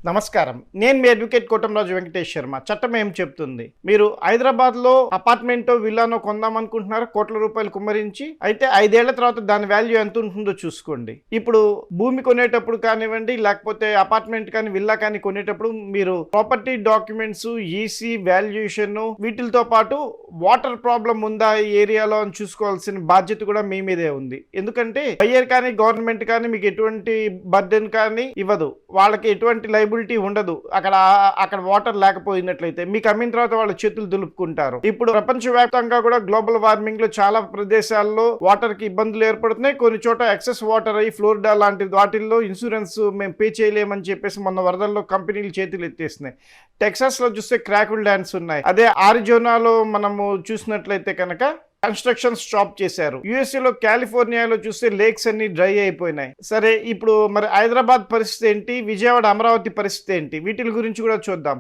నమస్కారం. నేను మీ అడ్వకేట్ కోటంరాజు వెంకటేష్ శర్మ. చట్టం ఏం చెప్తుంది? మీరు హైదరాబాద్‌లో అపార్ట్‌మెంటో, విల్లానో కొందామనుకుంటున్నారా కోట్ల రూపాయలు కుమ్మరించి? అయితే 5 ఏళ్ల తర్వాత దాని వాల్యూ ఎంతుంటుందో చూసుకోండి. ఇప్పుడు భూమి కొనేటప్పుడు కానివ్వండి, లేకపోతే అపార్ట్‌మెంట్ కానీ, విల్లా కానీ కొనేటప్పుడు మీరు ప్రాపర్టీ డాక్యుమెంట్స్, ఈసీ, వాల్యుయేషన్ వీటిలతో పాటు వాటర్ ప్రాబ్లమ్ ఉందా ఈ ఏరియాలో అని చూసుకోవాల్సిన బాధ్యత కూడా మీ మీదే ఉంది. ఎందుకంటే బయ్యర్ కానీ, గవర్నమెంట్ కానీ మీకు ఎటువంటి బర్డెన్ కానీ ఇవ్వదు. వాళ్ళకి ఎటువంటి లైబిలిటీ ఉండదు. అక్కడ వాటర్ లేకపోయినట్లయితే మీకు అమ్మిన తర్వాత వాళ్ళ చేతులు దులుపుకుంటారు. ఇప్పుడు ప్రపంచవ్యాప్తంగా కూడా గ్లోబల్ వార్మింగ్ లో చాలా ప్రదేశాల్లో వాటర్ కి ఇబ్బందులు ఏర్పడుతున్నాయి. కొన్ని చోట ఎక్సెస్ వాటర్ అయ్యి ఫ్లోరిడా లాంటి వాటిల్లో ఇన్సూరెన్స్ మేము పే చేయలేమని చెప్పేసి మొన్న వరదల్లో కంపెనీలు చేతులు ఎత్తేసినాయి. టెక్సాస్ లో చూస్తే క్రాకుల్ డ్యాన్స్ ఉన్నాయి. అదే ఆరిజోనాలో మనము చూసినట్లయితే కనుక కన్స్ట్రక్షన్ స్టాప్ చేశారు. యుఎస్ఏలో కాలిఫోర్నియాలో చూస్తే లేక్స్ అన్ని డ్రై అయిపోయినాయి. సరే, ఇప్పుడు మరి హైదరాబాద్ పరిస్థితి ఏంటి, విజయవాడ అమరావతి పరిస్థితి ఏంటి, వీటి గురించి కూడా చూద్దాం.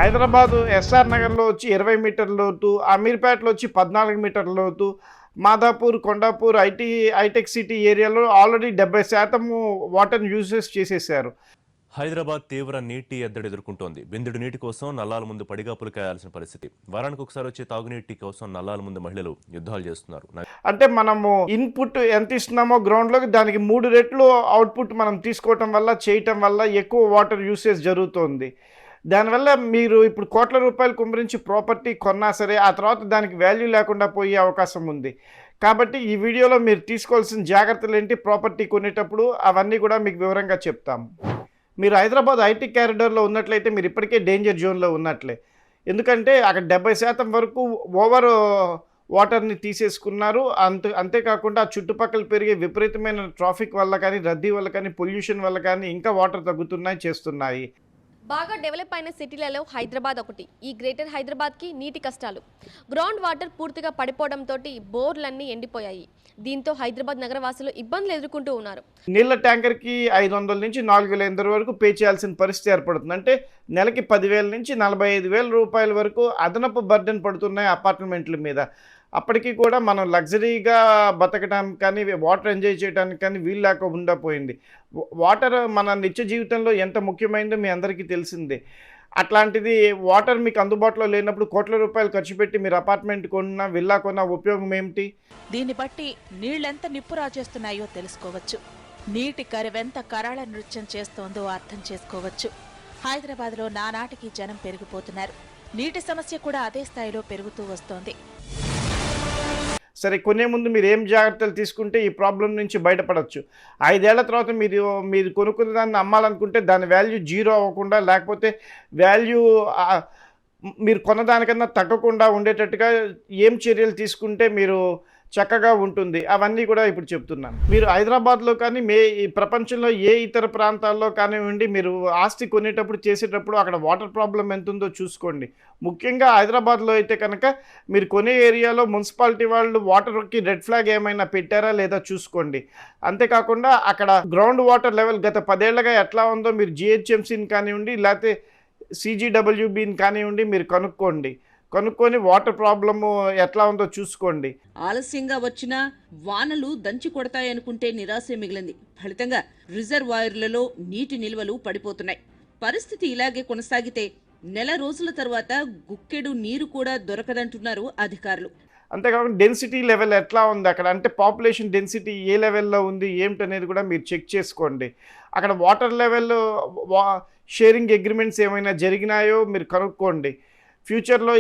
హైదరాబాదు ఎస్ఆర్ నగర్లో వచ్చి 20 మీటర్ల లోతు, అమీర్పేటలో వచ్చి 14 మీటర్ల లోతు, మాదాపూర్, కొండాపూర్, హైటెక్ సిటీ ఏరియాలో ఆల్రెడీ 70% వాటర్ యూజెస్ చేసేసారు. హైదరాబాద్ తీవ్ర నీటి ఎద్దడి ఎదుర్కొంటోంది. బిందెడు నీటి కోసం నల్లాల ముందు పడిగాపులు కాయాల్సిన పరిస్థితి. వారానికి ఒకసారి వచ్చే తాగునీటి కోసం నల్లాల ముందు మహిళలు యుద్ధాలు చేస్తున్నారు. అంటే మనము ఇన్పుట్ ఎంత ఇస్తున్నామో గ్రౌండ్లోకి దానికి 3 రెట్లు అవుట్పుట్ మనం తీసుకోవటం వల్ల, చేయటం వల్ల ఎక్కువ వాటర్ యూసేజ్ జరుగుతోంది. దానివల్ల మీరు ఇప్పుడు కోట్ల రూపాయలు కుమ్మరించి ప్రాపర్టీ కొన్నా సరే ఆ తర్వాత దానికి వాల్యూ లేకుండా పోయే అవకాశం ఉంది. కాబట్టి ఈ వీడియోలో మీరు తీసుకోవాల్సిన జాగ్రత్తలు ఏంటి, ప్రాపర్టీ కొనేటప్పుడు అవన్నీ కూడా మీకు వివరంగా చెప్తాము. మీరు హైదరాబాద్ ఐటీ క్యారిడర్లో ఉన్నట్లయితే మీరు ఇప్పటికే డేంజర్ జోన్లో ఉన్నట్లే. ఎందుకంటే అక్కడ 70% వరకు ఓవర్ వాటర్ని తీసేసుకున్నారు. అంతేకాకుండా ఆ చుట్టుపక్కల పెరిగే విపరీతమైన ట్రాఫిక్ వల్ల కానీ, రద్దీ వల్ల కానీ, పొల్యూషన్ వల్ల కానీ ఇంకా వాటర్ తగ్గుతున్నాయి, చేస్తున్నాయి. బాగా డెవలప్ అయిన సిటీలలో హైదరాబాద్ ఒకటి. ఈ గ్రేటర్ హైదరాబాద్కి నీటి కష్టాలు. గ్రౌండ్ వాటర్ పూర్తిగా పడిపోవడంతో బోర్లన్నీ ఎండిపోయాయి. దీంతో హైదరాబాద్ నగరవాసులు ఇబ్బందులు ఎదుర్కొంటూ ఉన్నారు. నీళ్ళ ట్యాంకర్కి 500 నుంచి 4,500 వరకు పే చేయాల్సిన పరిస్థితి ఏర్పడుతుంది. అంటే నెలకి 10,000 నుంచి 45,000 రూపాయల వరకు అదనపు బర్డెన్ పడుతున్నాయి అపార్ట్మెంట్ల మీద. అప్పటికి కూడా మనం లగ్జరీగా బతకడానికి కానీ, వాటర్ ఎంజాయ్ చేయడానికి కానీ వీలు లేక ఉండపోయింది. వాటర్ మన నిత్య జీవితంలో ఎంత ముఖ్యమైనదో మీ అందరికీ తెలిసిందే. అట్లాంటిది వాటర్ మీకు అందుబాటులో లేనప్పుడు కోట్ల రూపాయలు ఖర్చు పెట్టి మీరు అపార్ట్మెంట్ కొన్నా, విల్లా కొన్నా ఉపయోగం ఏమిటి? దీన్ని బట్టి నీళ్లెంత నిప్పు రాజేస్తున్నాయో తెలుసుకోవచ్చు. నీటి కరువెంత కరాళ నృత్యం చేస్తోందో అర్థం చేసుకోవచ్చు. హైదరాబాద్లో నానాటికి జనం పెరిగిపోతున్నారు. నీటి సమస్య కూడా అదే స్థాయిలో పెరుగుతూ వస్తోంది. సరే, కొనే ముందు మీరు ఏం జాగ్రత్తలు తీసుకుంటే ఈ ప్రాబ్లం నుంచి బయటపడవచ్చు? 5 ఏళ్ల తర్వాత మీరు కొనుక్కున్న దాన్ని అమ్మాలనుకుంటే దాని వాల్యూ జీరో అవ్వకుండా, లేకపోతే వాల్యూ మీరు కొన్నదానికన్నా తగ్గకుండా ఉండేటట్టుగా ఏం చర్యలు తీసుకుంటే మీరు చక్కగా ఉంటుంది, అవన్నీ కూడా ఇప్పుడు చెప్తున్నాను. మీరు హైదరాబాద్లో కానీ ఈ ప్రపంచంలో ఏ ఇతర ప్రాంతాల్లో కానివ్వండి, మీరు ఆస్తి కొనేటప్పుడు చేసేటప్పుడు అక్కడ వాటర్ ప్రాబ్లం ఎంత ఉందో చూసుకోండి. ముఖ్యంగా హైదరాబాద్లో అయితే కనుక మీరు కొనే ఏరియాలో మున్సిపాలిటీ వాళ్ళు వాటర్కి రెడ్ ఫ్లాగ్ ఏమైనా పెట్టారా లేదా చూసుకోండి. అంతేకాకుండా అక్కడ గ్రౌండ్ వాటర్ లెవెల్ గత 10 ఏళ్లుగా ఎట్లా ఉందో మీరు జిహెచ్ఎంసీని కానివ్వండి, లేకపోతే సిజిడబ్ల్యూబీని కానివ్వండి, మీరు కనుక్కొని వాటర్ ప్రాబ్లము ఎట్లా ఉందో చూసుకోండి. ఆలస్యంగా వచ్చినా వానలు దంచి కొడతాయనుకుంటే నిరాశే మిగిలింది. ఫలితంగా రిజర్వాయర్లలో నీటి నిల్వలు పడిపోతున్నాయి. పరిస్థితి ఇలాగే కొనసాగితే నెల రోజుల తర్వాత గుక్కెడు నీరు కూడా దొరకదంటున్నారు అధికారులు. అంతేకాకుండా డెన్సిటీ లెవెల్ ఎట్లా ఉంది అక్కడ, అంటే పాపులేషన్ డెన్సిటీ ఏ లెవెల్లో ఉంది ఏమిటనేది కూడా మీరు చెక్ చేసుకోండి. అక్కడ వాటర్ లెవెల్ షేరింగ్ అగ్రిమెంట్స్ ఏమైనా జరిగినాయో మీరు కనుక్కోండి. ఫ్యూచర్లో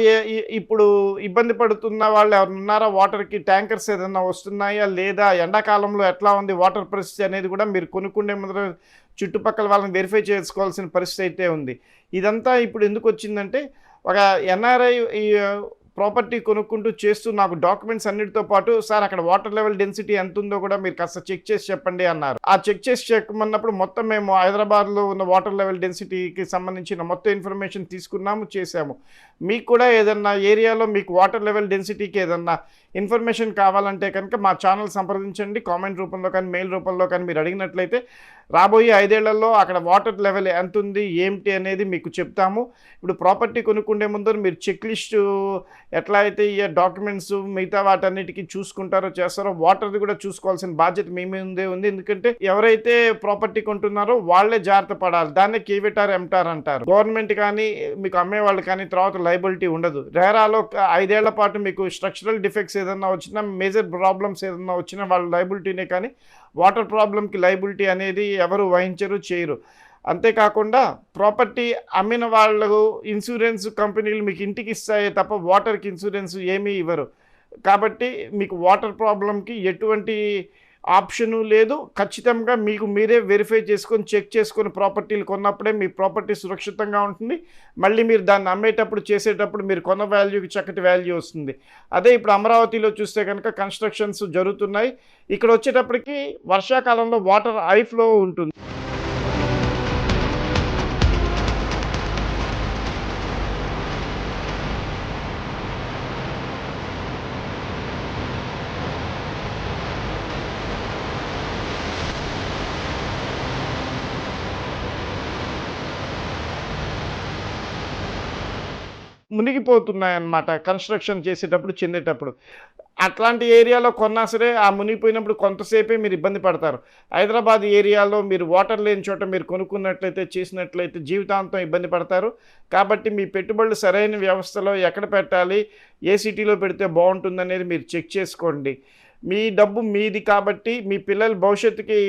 ఇప్పుడు ఇబ్బంది పడుతున్న వాళ్ళు ఎవరు ఉన్నారా, వాటర్కి ట్యాంకర్స్ ఏదైనా వస్తున్నాయా లేదా, ఎండాకాలంలో ఎట్లా ఉంది వాటర్ పరిస్థితి అనేది కూడా మీరు కొనుక్కునే ముందర చుట్టుపక్కల వాళ్ళని వెరిఫై చేసుకోవాల్సిన పరిస్థితి అయితే ఉంది. ఇదంతా ఇప్పుడు ఎందుకు వచ్చిందంటే ఒక ఎన్ఆర్ఐ ప్రాపర్టీ కొనుక్కుంటూ చేస్తూ నాకు డాక్యుమెంట్స్ అన్నిటితో పాటు సార్ అక్కడ వాటర్ లెవెల్ డెన్సిటీ ఎంత ఉందో కూడా మీరు కాస్త చెక్ చేసి చెప్పండి అన్నారు. ఆ చెక్ చేసి చెప్పమన్నప్పుడు మొత్తం మేము హైదరాబాద్లో ఉన్న వాటర్ లెవెల్ డెన్సిటీకి సంబంధించిన మొత్తం ఇన్ఫర్మేషన్ తీసుకున్నాము, చేసాము. మీకు కూడా ఏదన్నా ఏరియాలో మీకు వాటర్ లెవెల్ డెన్సిటీకి ఏదన్నా ఇన్ఫర్మేషన్ కావాలంటే కనుక మా ఛానల్ సంప్రదించండి. కామెంట్ రూపంలో కానీ మెయిల్ రూపంలో కానీ మీరు అడిగినట్లయితే రాబోయే 5 ఏళ్లలో అక్కడ వాటర్ లెవెల్ ఎంత ఉంది ఏంటి అనేది మీకు చెప్తాము. ఇప్పుడు ప్రాపర్టీ కొనుక్కుండే ముందు మీరు చెక్ లిస్టు ఎట్లా అయితే ఈ డాక్యుమెంట్స్ మిగతా వాటన్నిటికీ చూసుకుంటారో చేస్తారో వాటర్ది కూడా చూసుకోవాల్సిన బాధ్యత మీ మీదే ఉంది. ఎందుకంటే ఎవరైతే ప్రాపర్టీ కొంటున్నారో వాళ్ళే జాగ్రత్త పడాలి. దాన్నే కేవిటార్ ఎంటార్ అంటారు. గవర్నమెంట్ కానీ మీకు అమ్మేవాళ్ళు కానీ తర్వాత లైబిలిటీ ఉండదు. రేరాలో 5 ఏళ్ల పాటు మీకు స్ట్రక్చరల్ డిఫెక్ట్స్ ఏదన్నా వచ్చినా, మేజర్ ప్రాబ్లమ్స్ ఏదన్నా వచ్చినా వాళ్ళ లైబిలిటీనే కానీ వాటర్ ప్రాబ్లంకి లైబిలిటీ అనేది ఎవరు వహించరు, చేయరు. అంతేకాకుండా ప్రాపర్టీ అమ్మిన వాళ్ళు ఇన్సూరెన్స్ కంపెనీలు మీకు ఇంటికి ఇస్తాయే తప్ప వాటర్కి ఇన్సూరెన్స్ ఏమీ ఇవ్వరు. కాబట్టి మీకు వాటర్ ప్రాబ్లంకి ఎటువంటి ఆప్షను లేదు. ఖచ్చితంగా మీకు మీరే వెరిఫై చేసుకొని చెక్ చేసుకొని ప్రాపర్టీలు కొన్నప్పుడే మీ ప్రాపర్టీ సురక్షితంగా ఉంటుంది. మళ్ళీ మీరు దాన్ని అమ్మేటప్పుడు చేసేటప్పుడు మీరు కొన్న వాల్యూకి చక్కటి వాల్యూ వస్తుంది. అదే ఇప్పుడు అమరావతిలో చూస్తే కనుక కన్స్ట్రక్షన్స్ జరుగుతున్నాయి. ఇక్కడ వచ్చేటప్పటికి వర్షాకాలంలో వాటర్ ఐఫ్లో ఉంటుంది. మునిగిపోతున్నాయన్నమాట కన్స్ట్రక్షన్ చేసేటప్పుడు, చెందేటప్పుడు. అట్లాంటి ఏరియాలో కొన్నా సరే ఆ మునిగిపోయినప్పుడు కొంతసేపే మీరు ఇబ్బంది పడతారు. హైదరాబాద్ ఏరియాలో మీరు వాటర్ లేని చోట మీరు కొనుక్కున్నట్లయితే, చేసినట్లయితే జీవితాంతం ఇబ్బంది పడతారు. కాబట్టి మీ పెట్టుబడులు సరైన వ్యవస్థలో ఎక్కడ పెట్టాలి, ఏ సిటీలో పెడితే బాగుంటుందనేది మీరు చెక్ చేసుకోండి. మీ డబ్బు మీది కాబట్టి మీ పిల్లల భవిష్యత్తుకి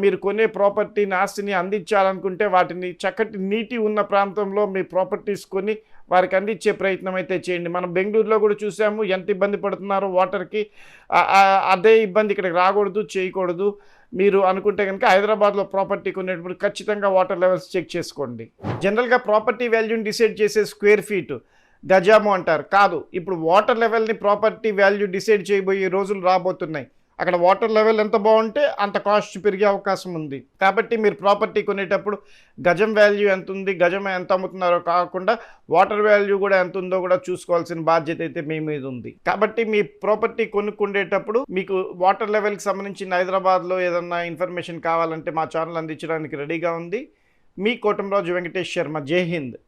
మీరు కొనే ప్రాపర్టీని, ఆస్తిని అందించాలనుకుంటే వాటిని చక్కటి నీటి ఉన్న ప్రాంతంలో మీ ప్రాపర్టీస్ కొని వారికి అందించే ప్రయత్నం అయితే చేయండి. మనం బెంగళూరులో కూడా చూసాము ఎంత ఇబ్బంది పడుతున్నారో వాటర్కి. అదే ఇబ్బంది ఇక్కడికి రాకూడదు, చేయకూడదు. మీరు అనుకుంటే కనుక హైదరాబాద్లో ప్రాపర్టీ కొనేటప్పుడు ఖచ్చితంగా వాటర్ లెవెల్స్ చెక్ చేసుకోండి. జనరల్గా ప్రాపర్టీ వాల్యూని డిసైడ్ చేసే స్క్వేర్ ఫీటు, గజాము అంటారు. కాదు, ఇప్పుడు వాటర్ లెవెల్ని ప్రాపర్టీ వాల్యూ డిసైడ్ చేయబోయే రోజులు రాబోతున్నాయి. అక్కడ వాటర్ లెవెల్ ఎంత బాగుంటే అంత కాస్ట్ పెరిగే అవకాశం ఉంది. కాబట్టి మీరు ప్రాపర్టీ కొనేటప్పుడు గజం వాల్యూ ఎంత ఉంది, గజం ఎంత అమ్ముతున్నారో కాకుండా వాటర్ వాల్యూ కూడా ఎంత ఉందో కూడా చూసుకోవాల్సిన బాధ్యత అయితే మీ మీద ఉంది. కాబట్టి మీ ప్రాపర్టీ కొనుక్కునేటప్పుడు మీకు వాటర్ లెవెల్కి సంబంధించిన హైదరాబాద్లో ఏదన్నా ఇన్ఫర్మేషన్ కావాలంటే మా ఛానల్ అందించడానికి రెడీగా ఉంది. మీ కోటంరాజు వెంకటేష్ శర్మ. జై హింద్.